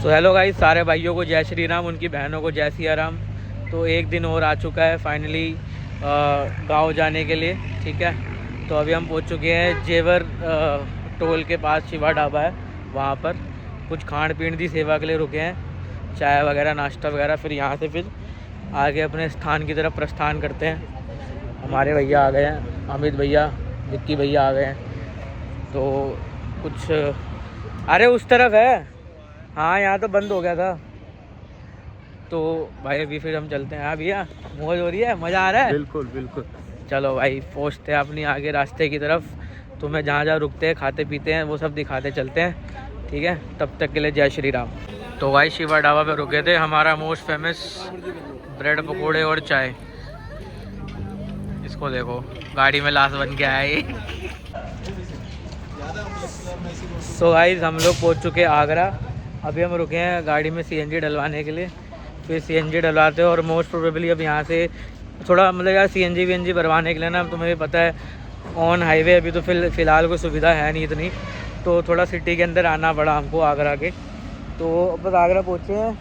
तो hello guys, सारे भाइयों को जय श्री राम, उनकी बहनों को जय सिया राम। तो एक दिन और आ चुका है फाइनली गांव जाने के लिए। ठीक है, तो अभी हम पहुंच चुके हैं जेवर टोल के पास। शिवा ढाबा है, वहाँ पर कुछ खान पीन की सेवा के लिए रुके हैं, चाय वगैरह नाश्ता वगैरह। फिर यहाँ से फिर आगे अपने स्थान की तरफ प्रस्थान करते हैं। हमारे भैया आ गए हैं, अमित भैया, विक्की भैया आ गए हैं। तो कुछ अरे उस तरफ है, हाँ यहाँ तो बंद हो गया था। तो भाई अभी फिर हम चलते हैं। हाँ भैया, मौज हो रही है, मज़ा आ रहा है? बिल्कुल बिल्कुल। चलो भाई, पहुँचते हैं अपनी आगे रास्ते की तरफ। तुम्हें जहाँ जहाँ रुकते हैं, खाते पीते हैं, वो सब दिखाते चलते हैं। ठीक है, तब तक के लिए जय श्री राम। तो भाई शिवा ढाबा पे रुके थे, हमारा मोस्ट फेमस ब्रेड पकोड़े और चाय। इसको देखो, गाड़ी में लाश बन के आया ये। सो गाइस, हम लोग पहुँच चुके हैं आगरा। अभी हम रुके हैं गाड़ी में सीएनजी डलवाने के लिए। फिर सीएनजी डलवाते हैं और मोस्ट प्रोबेबली अब यहाँ से थोड़ा मतलब यार सीएनजी वीएनजी भरवाने के लिए ना, तुम्हें भी पता है ऑन हाईवे अभी तो फ़िलहाल कोई सुविधा है नहीं इतनी, तो थोड़ा सिटी के अंदर आना पड़ा हमको आगरा के। तो बस आगरा पहुँचे हैं,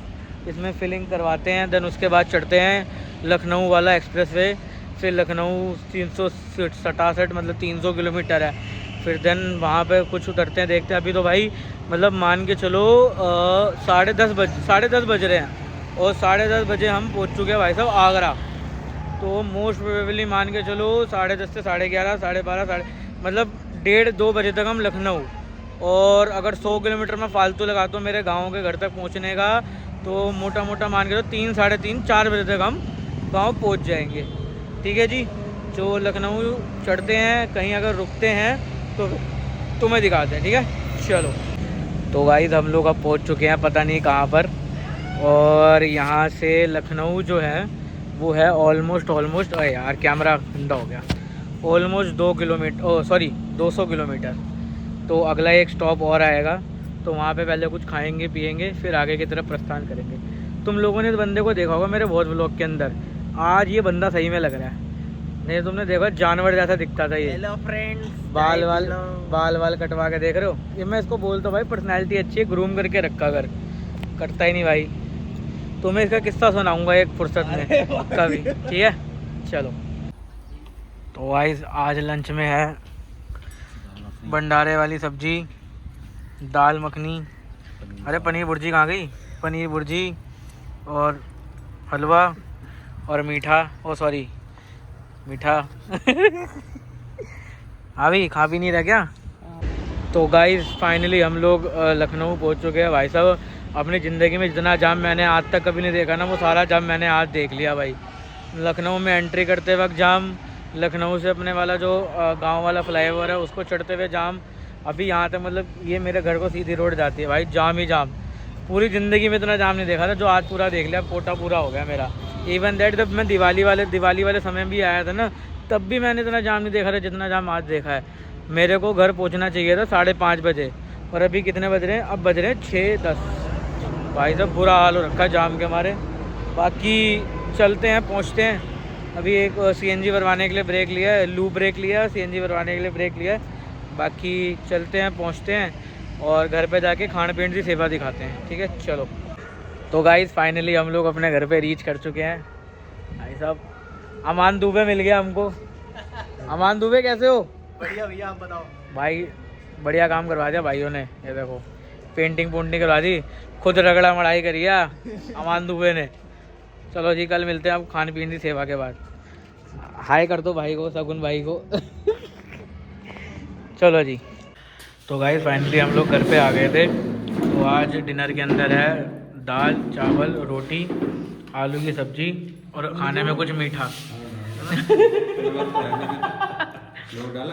इसमें फिलिंग करवाते हैं। देन उसके बाद चढ़ते हैं लखनऊ वाला एक्सप्रेसवे। फिर लखनऊ 367 मतलब 300 किलोमीटर है। फिर देन वहाँ पे कुछ उतरते हैं, देखते हैं। अभी तो भाई मतलब मान के चलो 10:30 बज रहे हैं और 10:30 बजे हम पहुँच चुके हैं भाई साहब आगरा। तो मोस्ट प्रोबेबली मान के चलो 10:30 से 11:30 12:30 मतलब 1:30-2 बजे तक हम लखनऊ। और अगर 100 किलोमीटर में फालतू लगाता हूँ मेरे गाँव के घर तक पहुँचने का, तो मोटा मोटा मान के चलो 3 साढ़े 3 4 बजे तक हम गाँव पहुँच जाएंगे। ठीक है जी, जो लखनऊ चढ़ते हैं, कहीं अगर रुकते हैं तो तुम्हें दिखाते हैं। ठीक है, चलो। तो गाइस हम लोग अब पहुंच चुके हैं पता नहीं कहाँ पर। और यहाँ से लखनऊ जो है वो है ऑलमोस्ट अरे यार कैमरा गंदा हो गया, ऑलमोस्ट 200 किलोमीटर। तो अगला एक स्टॉप और आएगा, तो वहाँ पे पहले कुछ खाएंगे पिएंगे, फिर आगे की तरफ प्रस्थान करेंगे। तुम लोगों ने इस बंदे को देखा होगा मेरे बहुत व्लॉग के अंदर। आज ये बंदा सही में लग रहा है, नहीं तुमने देखा जानवर जैसा दिखता था ये। हेलो फ्रेंड्स, बाल वाल कटवा के देख रहे हो। ये मैं इसको बोलता हूँ भाई पर्सनैलिटी अच्छी है, ग्रूम करके रखा कर, करता ही नहीं भाई। तुम्हें इसका किस्सा सुनाऊंगा एक फुर्सत में कभी। ठीक है, चलो। तो भाई आज लंच में है भंडारे वाली सब्जी, दाल मखनी, अरे पनीर भुर्जी कहाँ गई, पनीर भुर्जी और हलवा और मीठा, मीठा। अभी खा भी नहीं रहा क्या? तो गाइस फाइनली हम लोग लखनऊ पहुंच चुके हैं भाई साहब। अपनी ज़िंदगी में जितना जाम मैंने आज तक कभी नहीं देखा ना, वो सारा जाम मैंने आज देख लिया भाई। लखनऊ में एंट्री करते वक्त जाम, लखनऊ से अपने वाला जो गांव वाला फ्लाईओवर है उसको चढ़ते हुए जाम। अभी यहाँ तक मतलब ये मेरे घर को सीधी रोड जाती है भाई, जाम ही जाम। पूरी ज़िंदगी में इतना जाम नहीं देखा था जो आज पूरा देख लिया, कोटा पूरा हो गया मेरा। इवन दैट जब मैं दिवाली वाले समय भी आया था ना, तब भी मैंने इतना जाम नहीं देखा था जितना जाम आज देखा है। मेरे को घर पहुंचना चाहिए था 5:30 बजे, और अभी कितने बज रहे हैं? अब बज रहे हैं 6:10। भाई साहब बुरा हाल हो रखा है जाम के मारे। बाकी चलते हैं, पहुंचते हैं। अभी एक सीएनजी भरवाने के लिए ब्रेक लिया है, लू ब्रेक लिया, सीएनजी भरवाने के लिए ब्रेक लिया है। बाकी चलते हैं, पहुँचते हैं और घर पर जाके खान पीन की सेवा दिखाते हैं। ठीक है, चलो। तो गाइस फाइनली हम लोग अपने घर पे रीच कर चुके हैं। भाई साहब अमान दुबे मिल गया हमको। अमान दुबे कैसे हो? बढ़िया भैया, आप बताओ। भाई बढ़िया काम करवा दिया भाइयों ने, ये देखो पेंटिंग करवा दी, खुद रगड़ा मढ़ाई करी अमान दुबे ने। चलो जी, कल मिलते हैं आप खाने पीने की सेवा के बाद। हाय कर दो भाई को, सगुन भाई को। चलो जी। तो गाइस फाइनली हम लोग घर पे आ गए थे। तो आज डिनर के अंदर है दाल चावल रोटी आलू की सब्जी और खाने में कुछ मीठा।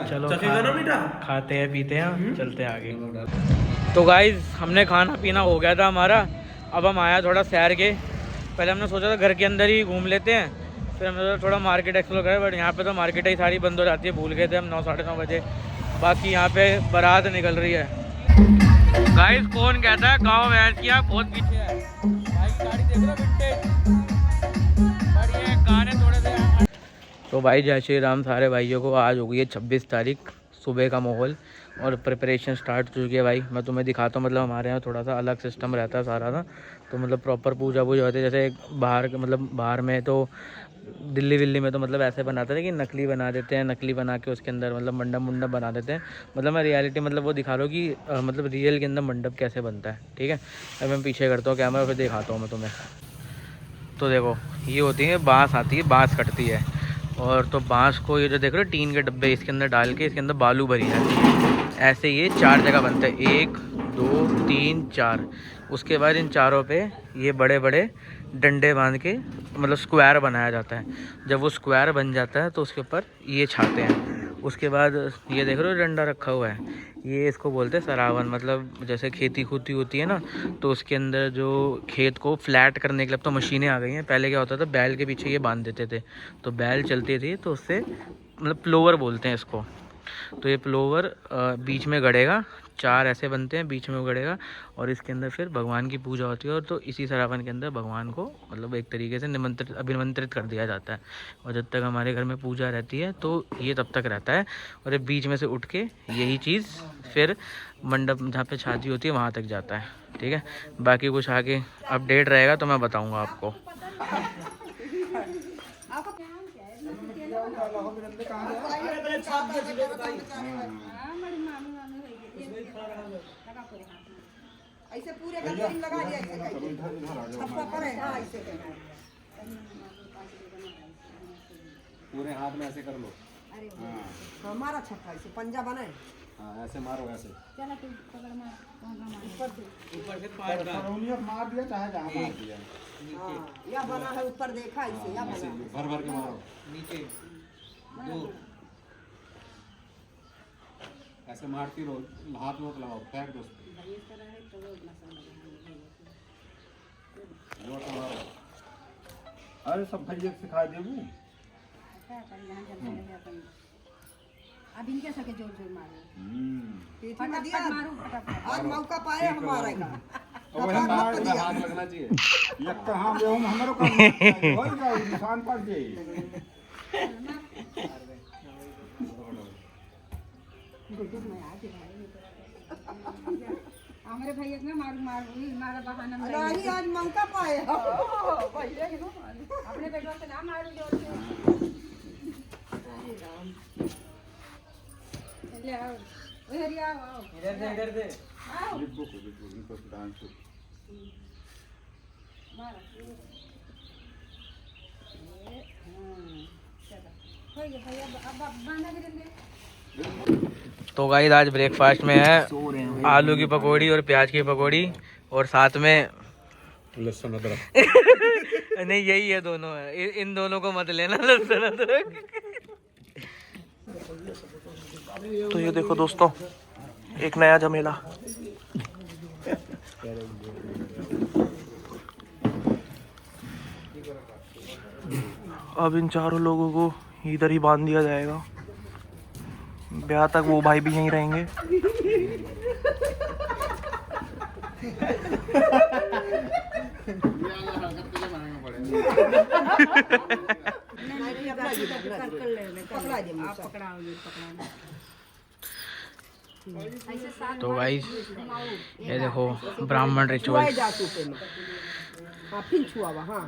चलो खाते हैं पीते हैं, चलते हैं आगे। तो गाइस हमने खाना पीना हो गया था हमारा। अब हम आया थोड़ा सैर के। पहले हमने सोचा था घर के अंदर ही घूम लेते हैं, फिर हमने सोचा थोड़ा मार्केट एक्सप्लोर करें, बट यहाँ पे तो मार्केट ही सारी बंद हो जाती है। भूल गए थे हम 9 साढ़े 9 बजे। बाकी यहाँ पे बारात निकल रही है। गाइस कौन कहता है गाँव भैंस की आप बहुत पीछे है भाई, गाड़ी देख लो विंटेज, बढ़िया गाने थोड़े से। तो भाई जय श्री राम सारे भाइयों को। आज हो गई है 26 तारीख, सुबह का माहौल और प्रिपरेशन स्टार्ट हो चुकी है भाई। मैं तुम्हें दिखाता हूँ, मतलब हमारे यहाँ थोड़ा सा अलग सिस्टम रहता है सारा ना, तो मतलब प्रॉपर पूजा वूजा होती है। जैसे बाहर में तो दिल्ली विल्ली में तो मतलब ऐसे बनाते हैं कि नकली बना देते हैं, नकली बना के उसके अंदर मतलब मंडप बना देते हैं। मतलब मैं रियलिटी मतलब वो दिखा रहा हूँ कि मतलब रियल के अंदर मंडप कैसे बनता है, ठीक है। अब मैं पीछे करता हूँ कैमरा, फिर दिखाता हूँ मैं तुम्हें। तो देखो ये होती है बाँस, आती है बाँस कटती है, और तो बाँस को ये जो देख रहे हो टीन के डब्बे, इसके अंदर डाल के इसके अंदर बालू भरी है। ऐसे ये 4 जगह बनता है, 1 2 3 4। उसके बाद इन चारों पे ये बड़े बड़े डंडे बांध के मतलब स्क्वायर बनाया जाता है। जब वो स्क्वायर बन जाता है तो उसके ऊपर ये छाते हैं। उसके बाद ये देख रहे हो डंडा रखा हुआ है, ये इसको बोलते हैं सरावन। मतलब जैसे खेती खूती होती है ना, तो उसके अंदर जो खेत को फ्लैट करने के लिए अब तो मशीनें आ गई हैं। पहले क्या होता था, बैल के पीछे ये बांध देते थे, तो बैल चलती थी, तो उससे मतलब प्लोवर बोलते हैं इसको। तो ये प्लोवर बीच में गड़ेगा, 4 ऐसे बनते हैं, बीच में वो गड़ेगा, और इसके अंदर फिर भगवान की पूजा होती है। और तो इसी सरावन के अंदर भगवान को मतलब एक तरीके से अभिमंत्रित कर दिया जाता है। और जब तक हमारे घर में पूजा रहती है तो ये तब तक रहता है, और ये बीच में से उठ के यही चीज़ फिर मंडप जहाँ पे शादी होती है वहाँ तक जाता है, ठीक है। बाकी कुछ आगे अपडेट रहेगा तो मैं बताऊँगा आपको। ऐसे पूरे गंदगी लगा दिया, ऐसे छप्पा पर है। हाँ ऐसे पूरे हाथ में ऐसे कर लो। हाँ हमारा छप्पा ऐसे पंजा बना है। हाँ ऐसे मारो, ऐसे चला तू पकड़ मार, ऊपर से मार दिया, चाहे जहाँ मार दिया। हाँ या बना है ऊपर, देखा ऐसे या बना भर भर के मारो नीचे। ऐसे मारती रहो, हाथ में लगाओ, फेंक दो। अरे सब भैया सिखा देबू। अब इनके सके जोर जोर मारो, फटाफट आज मौका पाए हमारे का। हाथ लगना चाहिए। ये कहाँ में हम हमारे को होई जाओ, निशान पड़ जाए। हमारे भैया ने मारा बहाना में नहीं आज मौका पाए अपने बेटों से ना मारो जोर से। ले आओ, हरिया आओ, इधर से आओ इनको डांस मारो। चलो हो गया भैया, अब बांधा के दे। तो गाइस आज ब्रेकफास्ट में है आलू की पकौड़ी और प्याज की पकौड़ी, और साथ में लहसुन अदरक। नहीं यही है, दोनों है, इन दोनों को मत लेना, लहसुन अदरक। तो ये देखो दोस्तों, एक नया झमेला। अब इन चारों लोगों को इधर ही बांध दिया जाएगा, ब्याह तक वो भाई भी यहीं रहेंगे। तो गाइस ये देखो ब्राह्मण रिचुअल। हाँ फिर छुआ हुआ। हाँ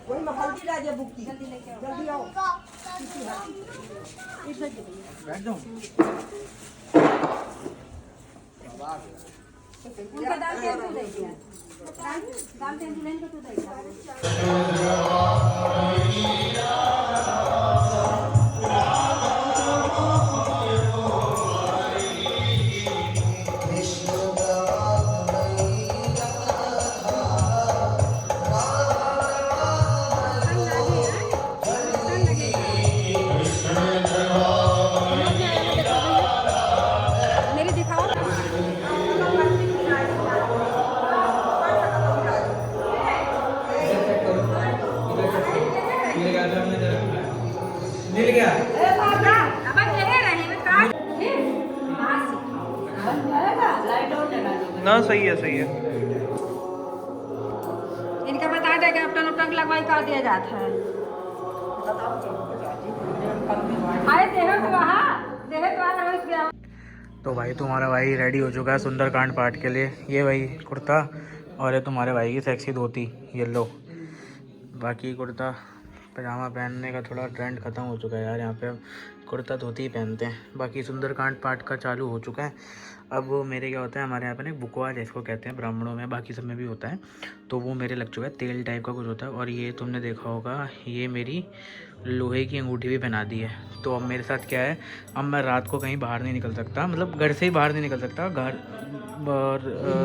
वही मैं हल्दी ला दिया बुक्की, जल्दी आओ। बैठ जाओ। उनका दाल तेल तू दे दिया, दाल तेल दुल्हन को तू दे दिया। मेरी दिखाओ। मिल गया। अब ले रहे हैं काट ना सही है, सही है। इनका बता दे कि अपना उपटन लगवाई कर दिया जाता है। अरे देहो तो वहाँ रोहित गया। तो भाई तुम्हारा भाई रेडी हो चुका है सुंदरकांड पाठ के लिए। ये भाई कुर्ता और ये तुम्हारे भाई की सेक्सी धोती येलो। बाकी कुर्ता पजामा पहनने का थोड़ा ट्रेंड ख़त्म हो चुका है यार, यहाँ पे अब कुर्ता धोती ही पहनते हैं। बाकी सुंदरकांड पाठ का चालू हो चुका है। अब वो मेरे क्या होता है, हमारे यहाँ पे ना एक बुकवा जिसको कहते हैं, ब्राह्मणों में बाकी सब में भी होता है, तो वो मेरे लग चुका है। तेल टाइप का कुछ होता है। और ये तुमने देखा होगा, ये मेरी लोहे की अंगूठी भी पहना दी है। तो अब मेरे साथ क्या है, अब मैं रात को कहीं बाहर नहीं निकल सकता, मतलब घर से ही बाहर नहीं निकल सकता। घर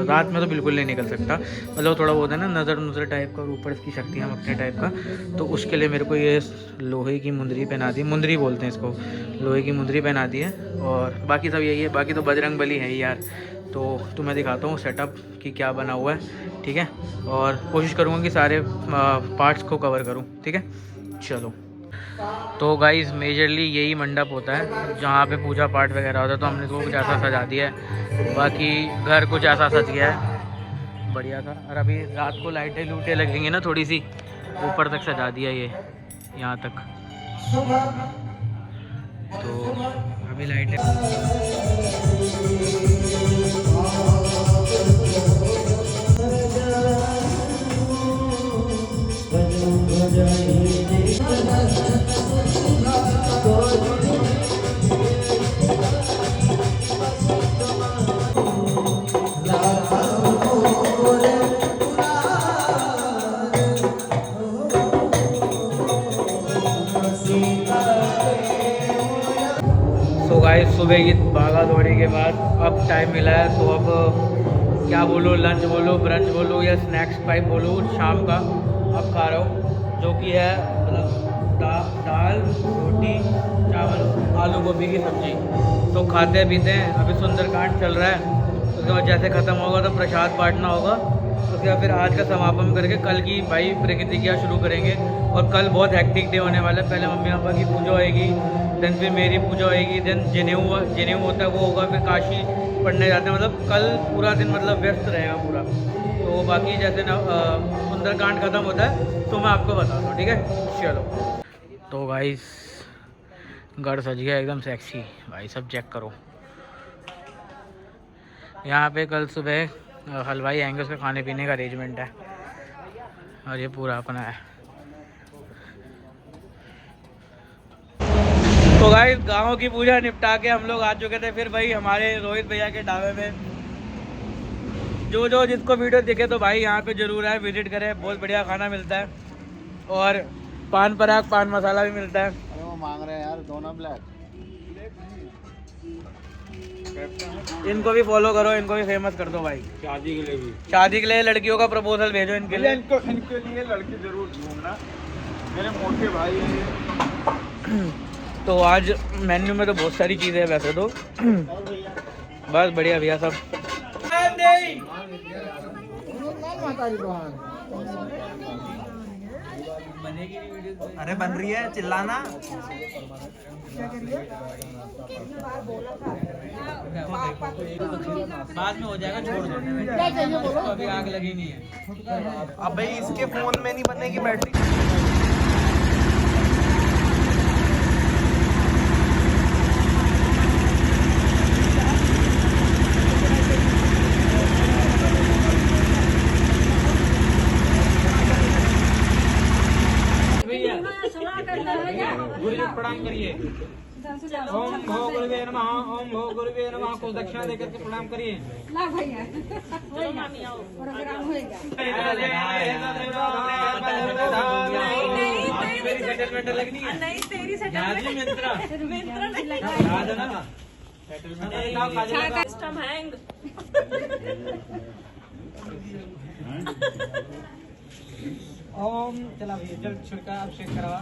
रात में तो बिल्कुल नहीं निकल सकता, मतलब थोड़ा बहुत है ना नज़र टाइप का और ऊपर इसकी शक्तियाँ अपने टाइप का। तो उसके लिए मेरे को ये लोहे की मुंदरी पहना दी, मुंदरी बोलते हैं इसको, लोहे की मुंदरी पहना दी है। और बाकी सब यही है, बाकी तो बजरंग बली है ही यार। तो तुम्हें दिखाता हूँ सेटअप कि क्या बना हुआ है, ठीक है। और कोशिश करूँगा कि सारे पार्ट्स को कवर करूँ, ठीक है। चलो, तो गाइस मेजरली यही मंडप होता है जहाँ पे पूजा पाठ वगैरह होता है। तो हमने इसको कुछ ऐसा सजा दिया है, बाकी घर कुछ ऐसा सज गया है, बढ़िया था। और अभी रात को लाइटें लूटें लगेंगी ना, थोड़ी सी ऊपर तक सजा दिया ये यहाँ तक। तो अभी लाइटें गाइस सुबह की भागा दौड़ी के बाद अब टाइम मिला है। तो अब क्या बोलो, लंच बोलो, ब्रंच बोलो या स्नैक्स टाइप बोलो, शाम का अब खा रहा हूँ, जो कि है मतलब दाल रोटी चावल आलू गोभी की सब्ज़ी। तो खाते पीते हैं। अभी सुंदरकांड चल रहा है, उसके बाद जैसे ख़त्म होगा तो प्रसाद बांटना होगा। उसके बाद फिर आज का समापन करके कल की भाई प्रतिक्रिया शुरू करेंगे। और कल बहुत हेक्टिक डे होने वाला है। पहले मम्मी पापा की पूजा होएगी, देन फिर मेरी पूजा होएगी, देन जनेऊ होता है वो होगा, फिर काशी पढ़ने जाते हैं। मतलब कल पूरा दिन मतलब व्यस्त रहेगा पूरा। तो बाकी जैसे ना सुंदरकांड ख़त्म होता है तो मैं आपको बताता हूँ, ठीक है। चलो, तो गाइस घर सज गया एकदम सेक्सी भाई, सब चेक करो। यहाँ पे कल सुबह हलवाई आएंगे, उसका खाने पीने का अरेंजमेंट है। और ये पूरा अपना है। तो गाइस गाँव की पूजा निपटा के हम लोग आ चुके थे फिर भाई हमारे रोहित भैया के ढाबे में। जो जिसको वीडियो दिखे तो भाई यहाँ पे ज़रूर आए, विजिट करें, बहुत बढ़िया खाना मिलता है। और पान पराग पान मसाला भी मिलता है। अरे वो मांग रहे हैं यार दोनों ब्लैक। इनको भी फॉलो करो, इनको भी फेमस कर दो भाई। शादी के लिए भी, शादी के लिए लड़कियों का प्रपोजल भेजो इनके लिए। इनके लिए लड़की जरूर ढूंढना, मेरे मोटे भाई हैं। तो आज मेन्यू में तो बहुत सारी चीज़ें हैं वैसे तो। बस बढ़िया भैया सब। अरे बन रही है, चिल्लाना। बाद में हो जाएगा, छोड़ दो, अभी आग लगी नहीं है। अब भाई इसके फोन में नहीं बनने की बैटरी। प्रणाम करिए। ओम भो गुरुवे नमः, ओम भो गुरुवे नमः। कुछ दक्षिणा देकर के प्रणाम करिए। ना भैया प्रोग्राम होएगा। मेरी सेटलमेंट लगनी है। नहीं तेरी सेटलमेंट मिंत्रा नहीं सिस्टम हैंग। ओम चला भैया जल छिड़का अभिषेक करवा।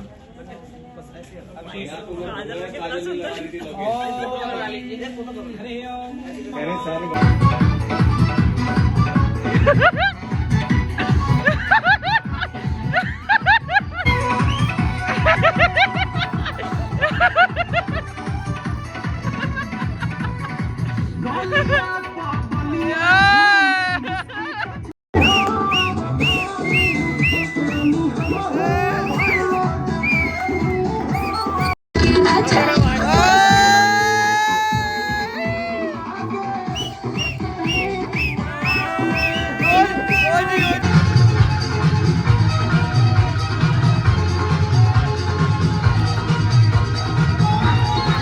हरे ओम।